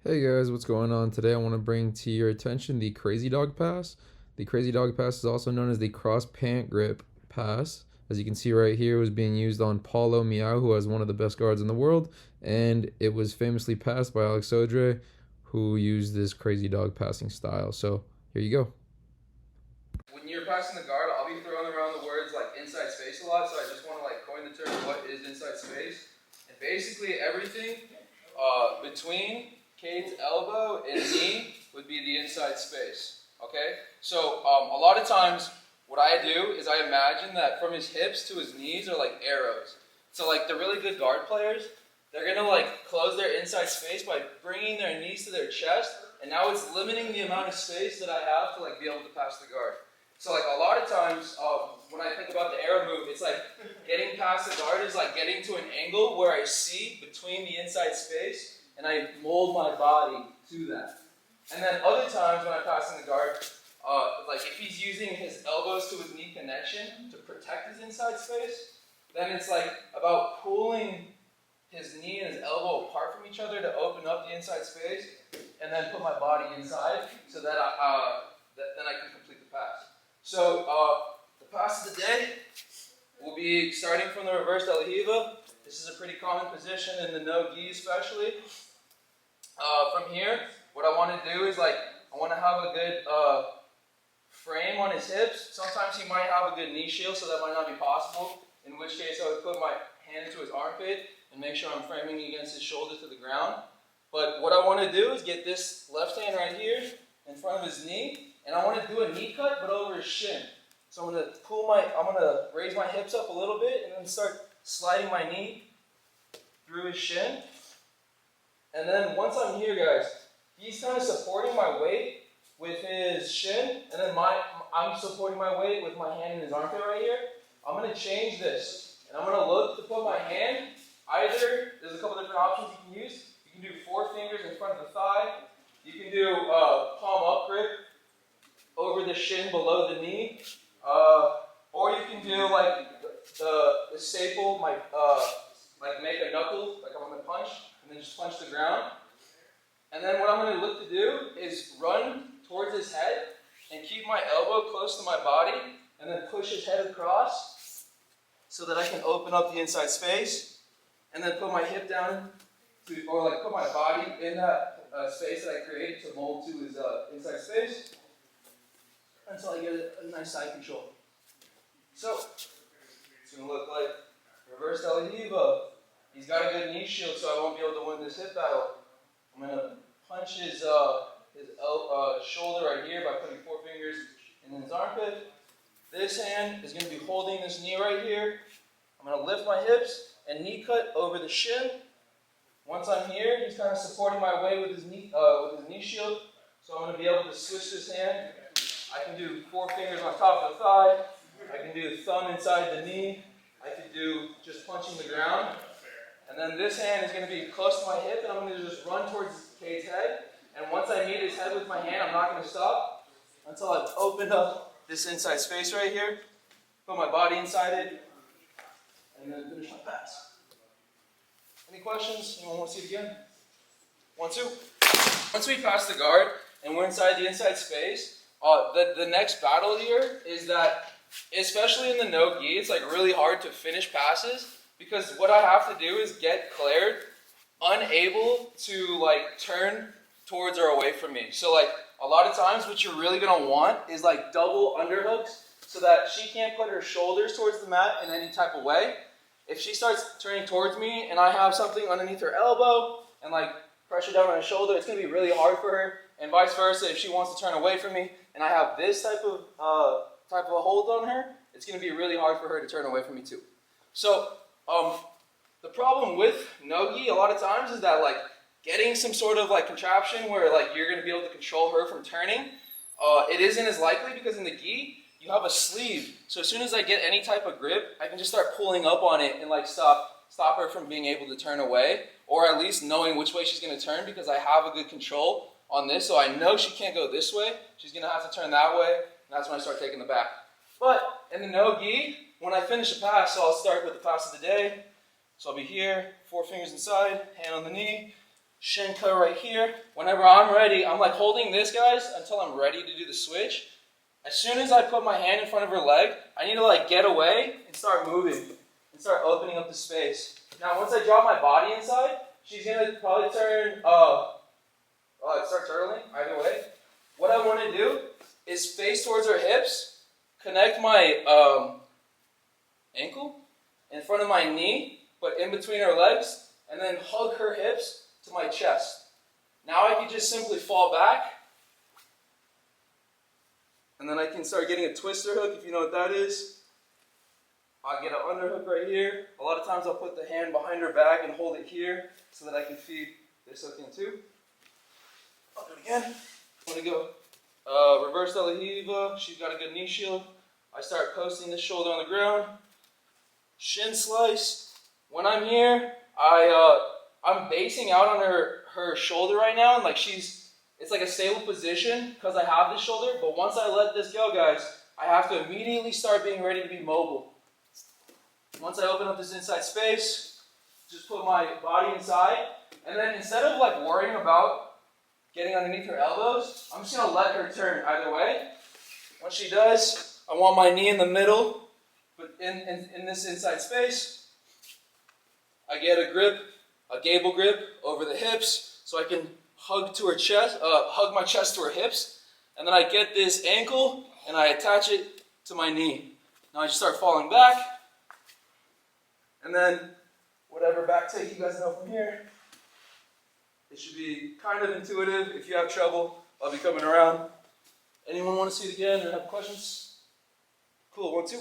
Hey guys, what's going on? Today I want to bring to your attention the Crazy Dog Pass. The Crazy Dog Pass is also known as the Cross Pant Grip Pass. As you can see right here, it was being used on Paulo Miao, who has one of the best guards in the world, and it was famously passed by Alex Sodre, who used this Crazy Dog passing style. So here you go. When you're passing the guard, I'll be throwing around the words like inside space a lot, so I just want to coin the term what is inside space. And basically everything between Cade's elbow and knee would be the inside space. Okay? So a lot of times what I do is I imagine that from his hips to his knees are like arrows. So the really good guard players, they're going to close their inside space by bringing their knees to their chest, and now it's limiting the amount of space that I have to be able to pass the guard. So a lot of times when I think about the arrow move, it's getting past the guard is getting to an angle where I see between the inside space and I mold my body to that. And then other times when I'm passing the guard, if he's using his elbows to his knee connection to protect his inside space, then it's about pulling his knee and his elbow apart from each other to open up the inside space, and then put my body inside so that then I can complete the pass. So the pass of the day will be starting from the reverse de la Hiva. This is a pretty common position in the no-gi especially. From here, what I want to do is I want to have a good frame on his hips. Sometimes he might have a good knee shield, so that might not be possible, in which case I would put my hand into his armpit and make sure I'm framing against his shoulder to the ground. But what I want to do is get this left hand right here in front of his knee, and I want to do a knee cut but over his shin. So I'm going to raise my hips up a little bit and then start sliding my knee through his shin. And then once I'm here, guys, he's kind of supporting my weight with his shin, and then I'm supporting my weight with my hand in his armpit right here. I'm going to change this, and I'm going to look to put my hand either, there's a couple different options you can use. You can do 4 fingers in front of the thigh. You can do palm up grip over the shin below the knee. Or you can do the staple, make a knuckle, I'm going to punch, and then just punch the ground. And then what I'm going to look to do is run towards his head and keep my elbow close to my body, and then push his head across so that I can open up the inside space, and then put my hip down, or put my body in that space that I created to mold to his inside space, until I get a nice side control. So, it's going to look like reverse de la Hiva. He's got a good knee shield, so I won't be able to win this hip battle. I'm going to punch his shoulder right here by putting 4 fingers in his armpit. This hand is going to be holding this knee right here. I'm going to lift my hips and knee cut over the shin. Once I'm here, he's kind of supporting my weight with his knee shield. So I'm going to be able to switch this hand. I can do 4 fingers on top of the thigh. I can do thumb inside the knee. I can do just punching the ground. And then this hand is going to be close to my hip, and I'm going to just run towards Cade's head. And once I meet his head with my hand, I'm not going to stop until I've opened up this inside space right here, put my body inside it, and then finish my pass. Any questions? Anyone want to see it again? 1, 2. Once we pass the guard and we're inside the inside space, the next battle here is that, especially in the no-gi, it's really hard to finish passes, because what I have to do is get cleared, unable to turn towards or away from me. So a lot of times what you're really going to want is double underhooks, so that she can't put her shoulders towards the mat in any type of way. If she starts turning towards me and I have something underneath her elbow and pressure down on her shoulder, it's going to be really hard for her. And vice versa, if she wants to turn away from me and I have this type of a hold on her, it's going to be really hard for her to turn away from me too. So the problem with no-gi a lot of times is that getting some sort of contraption where you're going to be able to control her from turning, it isn't as likely, because in the gi you have a sleeve. So as soon as I get any type of grip, I can just start pulling up on it and stop her from being able to turn away, or at least knowing which way she's going to turn, because I have a good control on this. So I know she can't go this way. She's going to have to turn that way, and that's when I start taking the back. But in the no-gi, when I finish a pass, so I'll start with the pass of the day. So I'll be here, 4 fingers inside, hand on the knee, Shin cut right here. Whenever I'm ready, I'm like holding this, guys, until I'm ready to do the switch. As soon as I put my hand in front of her leg, I need to like get away and start moving and start opening up the space. Now, once I drop my body inside, she's gonna probably start turtling either way. What I want to do is face towards her hips, connect my ankle in front of my knee, but in between her legs, and then hug her hips to my chest. Now I can just simply fall back, and then I can start getting a twister hook, if you know what that is. I'll get an underhook right here. A lot of times I'll put the hand behind her back and hold it here so that I can feed this hook in too. I'll do it again. I'm going to go reverse de la Riva. She's got a good knee shield. I start posting this shoulder on the ground. Shin slice. When I'm here, I'm basing out on her shoulder right now, and like it's like a stable position because I have this shoulder, but once I let this go, guys, I have to immediately start being ready to be mobile. Once I open up this inside space, just put my body inside, and then instead of like worrying about getting underneath her elbows, I'm just gonna let her turn either way. Once she does, I want my knee in the middle, but in this inside space, I get a grip, a gable grip over the hips, so I can hug my chest to her hips, and then I get this ankle and I attach it to my knee. Now I just start falling back, and then whatever back take you guys know from here. It should be kind of intuitive. If you have trouble, I'll be coming around. Anyone want to see it again or have questions? Cool, 1, 2.